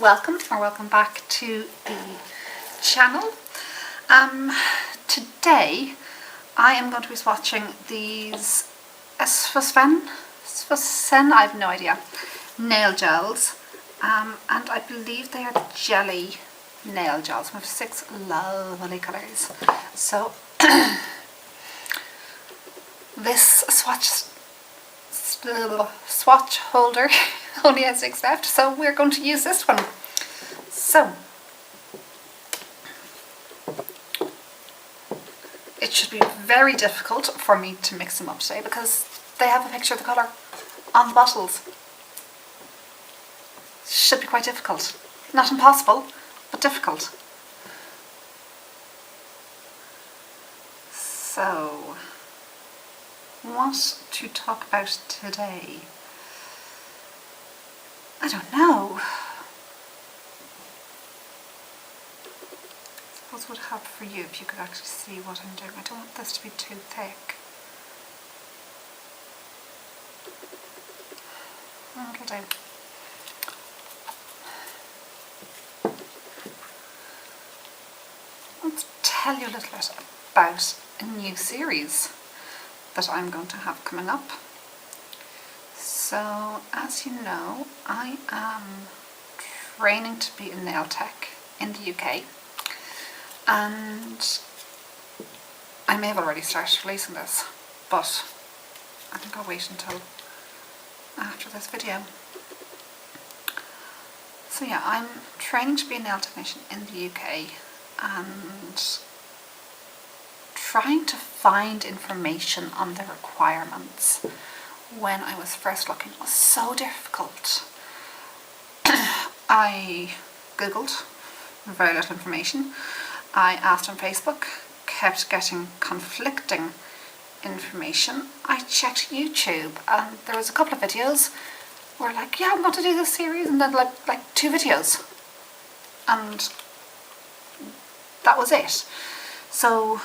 welcome back to the channel. Today I am going to be swatching these Swatch, I have no idea, nail gels, and I believe they are jelly nail gels. We have 6 lovely colours. So this swatch holder only has 6 left, so we're going to use this one. So it should be very difficult for me to mix them up today because they have a picture of the colour on the bottles. Should be quite difficult. Not impossible, but difficult. So, what to talk about today? I don't know. I suppose it would help for you if you could actually see what I'm doing. I don't want this to be too thick. That'll do. Let's tell you a little bit about a new series that I'm going to have coming up. So, as you know, I am training to be a nail tech in the UK, and I may have already started releasing this, but I think I'll wait until after this video. So yeah, I'm training to be a nail technician in the UK and trying to find information on the requirements. When I was first looking, it was so difficult. I googled, very little information. I asked on Facebook, kept getting conflicting information. I checked YouTube and there was a couple of videos where like, yeah, I'm going to do this series, and then like 2 videos. And that was it. So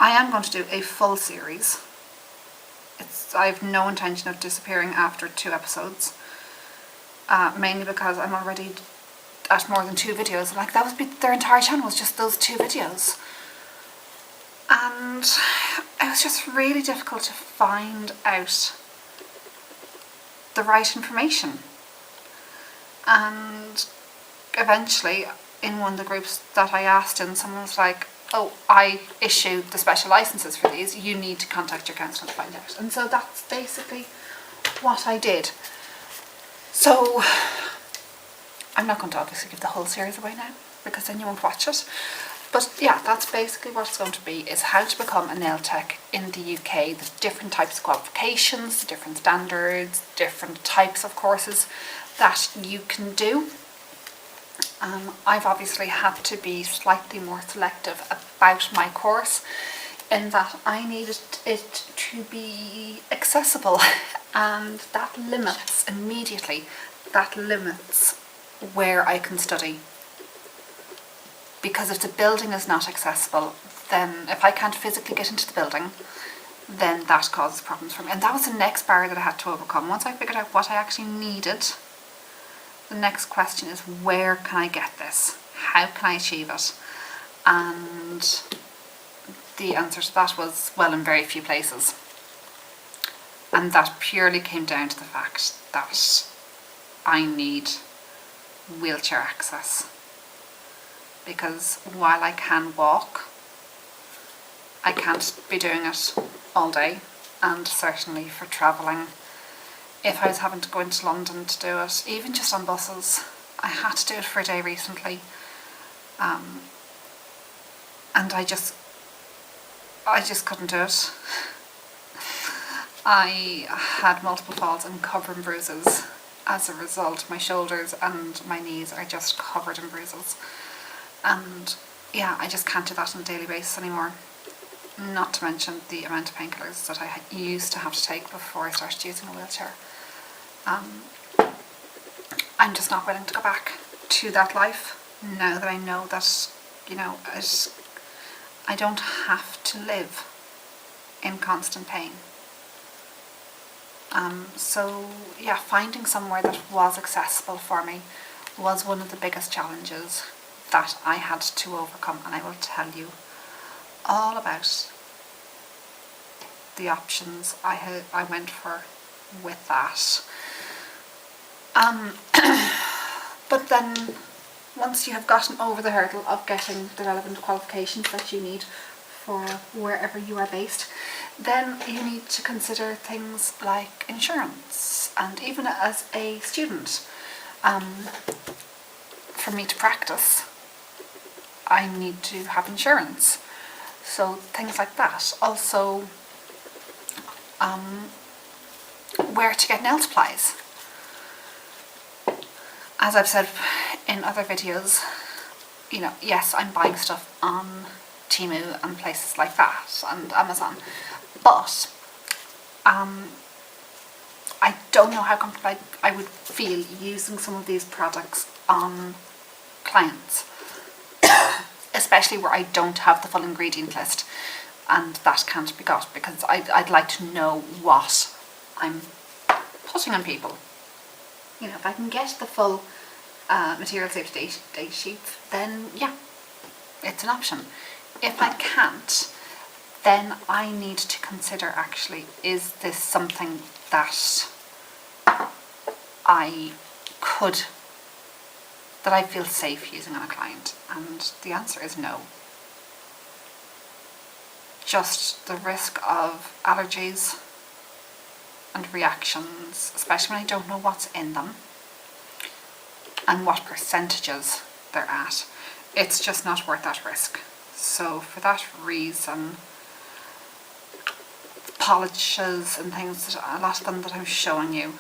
I am going to do a full series. I have no intention of disappearing after 2 episodes, mainly because I'm already at more than 2 videos. Like, that was their entire channel was just those 2 videos, and it was just really difficult to find out the right information. And eventually, in one of the groups that I asked in, someone was like, oh, I issue the special licenses for these, you need to contact your counsellor to find out. And so that's basically what I did. So I'm not going to obviously give the whole series away now, because then you won't watch it. But yeah, that's basically what it's going to be, is how to become a nail tech in the UK, the different types of qualifications, the different standards, different types of courses that you can do. I've obviously had to be slightly more selective about my course, in that I needed it to be accessible, and that limits where I can study. Because if the building is not accessible, then if I can't physically get into the building, then that causes problems for me. And that was the next barrier that I had to overcome. Once I figured out what I actually needed, the next question is, where can I get this? How can I achieve it? And the answer to that was, well, in very few places. And that purely came down to the fact that I need wheelchair access. Because while I can walk, I can't be doing it all day, and certainly for travelling. If I was having to go into London to do it, even just on buses, I had to do it for a day recently, and I just couldn't do it. I had multiple falls and covered in bruises. As a result, my shoulders and my knees are just covered in bruises. And yeah, I just can't do that on a daily basis anymore. Not to mention the amount of painkillers that I used to have to take before I started using a wheelchair. I'm just not willing to go back to that life now that I know that, you know, I don't have to live in constant pain. So yeah, finding somewhere that was accessible for me was one of the biggest challenges that I had to overcome, and I will tell you all about the options I went for with that. But then once you have gotten over the hurdle of getting the relevant qualifications that you need for wherever you are based, then you need to consider things like insurance. And even as a student, for me to practice, I need to have insurance. So things like that. Also, where to get nail supplies. As I've said in other videos, you know, yes, I'm buying stuff on Temu and places like that and Amazon, but I don't know how comfortable I would feel using some of these products on clients, especially where I don't have the full ingredient list and that can't be got, because I'd like to know what I'm putting on people. You know, if I can get the full material safety date sheet, then yeah, it's an option. If I can't, then I need to consider, actually, is this something that I feel safe using on a client? And the answer is no. Just the risk of allergies and reactions, especially when I don't know what's in them and what percentages they're at, it's just not worth that risk. So for that reason, polishes and things, a lot of them that I'm showing you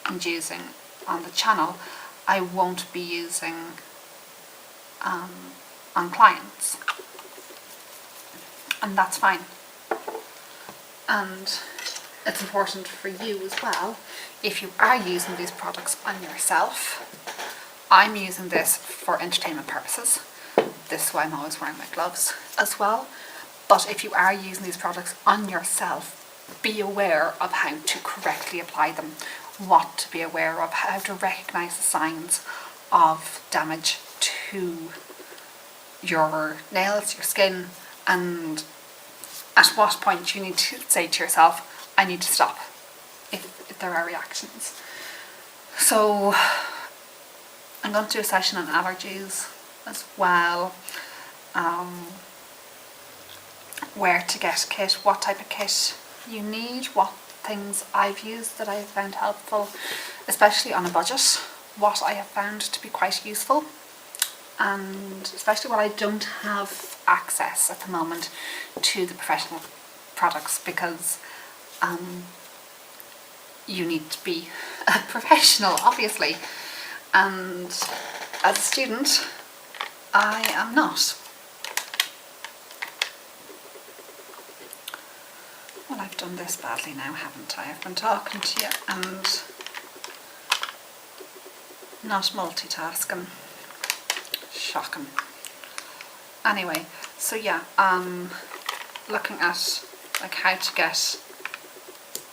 and using on the channel, I won't be using on clients, and that's fine. And it's important for you as well, if you are using these products on yourself. I'm using this for entertainment purposes. This is why I'm always wearing my gloves as well. But if you are using these products on yourself, be aware of how to correctly apply them, what to be aware of, how to recognise the signs of damage to your nails, your skin, and at what point you need to say to yourself, I need to stop if there are reactions. So I'm going to do a session on allergies as well, where to get kit, what type of kit you need, what things I've used that I have found helpful, especially on a budget, what I have found to be quite useful, and especially when I don't have access at the moment to the professional products, because you need to be a professional, obviously, and as a student I am not. Well, I've done this badly now, haven't I? I've been talking to you and not multitasking. Shocking. Anyway, so yeah, looking at like how to get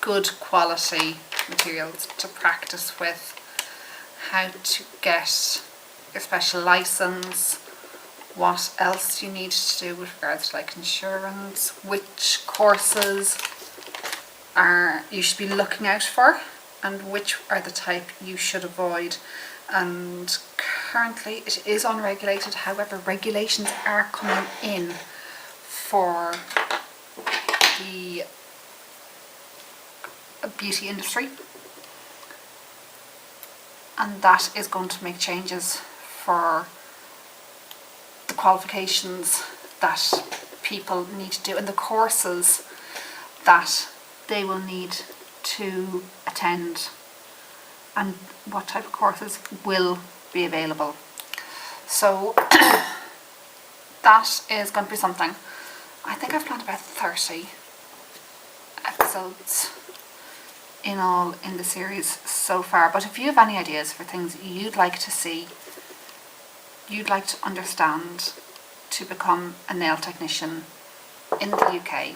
good quality materials to practice with, how to get your special license, what else you need to do with regards to like insurance, which courses you should be looking out for, and which are the type you should avoid. And currently it is unregulated, however regulations are coming in for the beauty industry, and that is going to make changes for the qualifications that people need to do and the courses that they will need to attend, and what type of courses will be available. So that is going to be something. I think I've planned about 30 episodes in all in the series so far, but if you have any ideas for things you'd like to see, you'd like to understand to become a nail technician in the UK,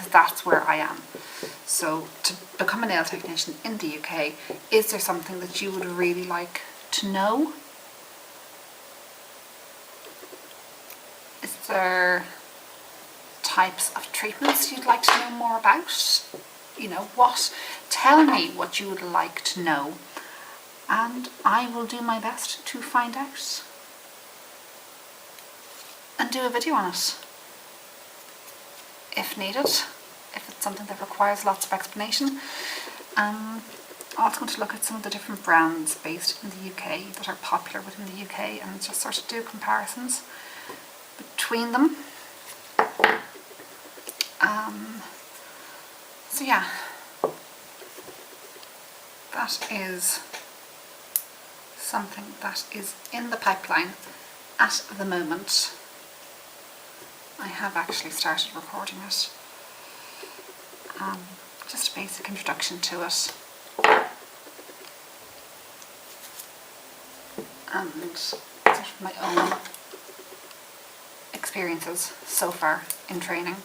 because that's where I am. So to become a nail technician in the UK, is there something that you would really like to know? Is there types of treatments you'd like to know more about? You know, what? Tell me what you would like to know, and I will do my best to find out and do a video on it if needed, if it's something that requires lots of explanation. I'm also going to look at some of the different brands based in the UK that are popular within the UK and just sort of do comparisons between them. So yeah, that is something that is in the pipeline at the moment. I have actually started recording it. Just a basic introduction to it. And sort of my own experiences so far in training.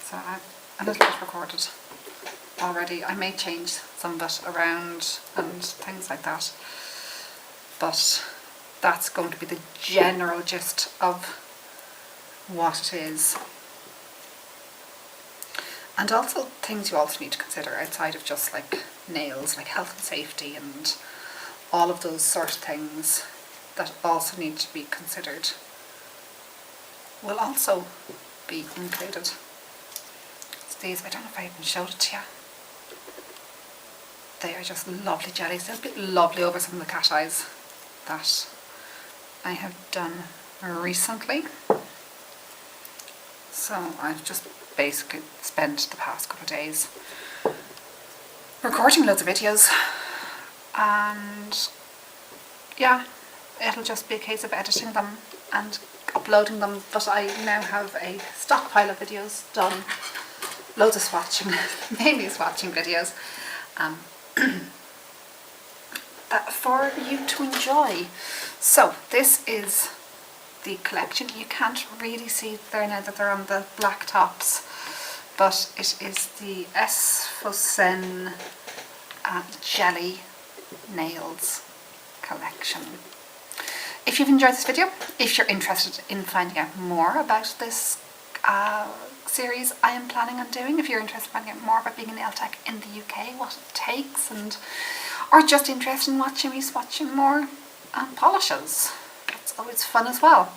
So I've a little bit recorded already. I may change some of it around and things like that, but that's going to be the general gist of what it is. And also things you also need to consider outside of just like nails, like health and safety and all of those sort of things that also need to be considered will also be included. These, I don't know if I even showed it to you. They are just lovely jellies. They're a bit lovely over some of the cat eyes that I have done recently. So I've just basically spent the past couple of days recording loads of videos, and yeah, it'll just be a case of editing them and uploading them, but I now have a stockpile of videos done. Loads of swatching, mainly swatching videos, that for you to enjoy. So this is the collection. You can't really see there now that they're on the black tops, but it is the Temu Jelly nails collection. If you've enjoyed this video, if you're interested in finding out more about this series I am planning on doing, if you're interested in finding out more about being a nail tech in the UK, what it takes, and or just interested in watching me swatching more polishes, that's always fun as well,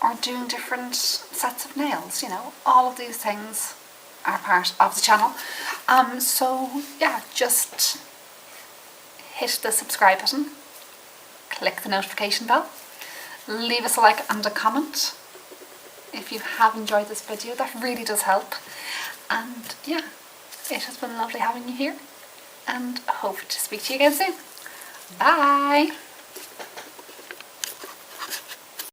or doing different sets of nails, you know, all of these things are part of the channel. So yeah, just hit the subscribe button, click the notification bell, leave us a like and a comment if you have enjoyed this video. That really does help. And yeah, it has been lovely having you here, and I hope to speak to you again soon. Bye!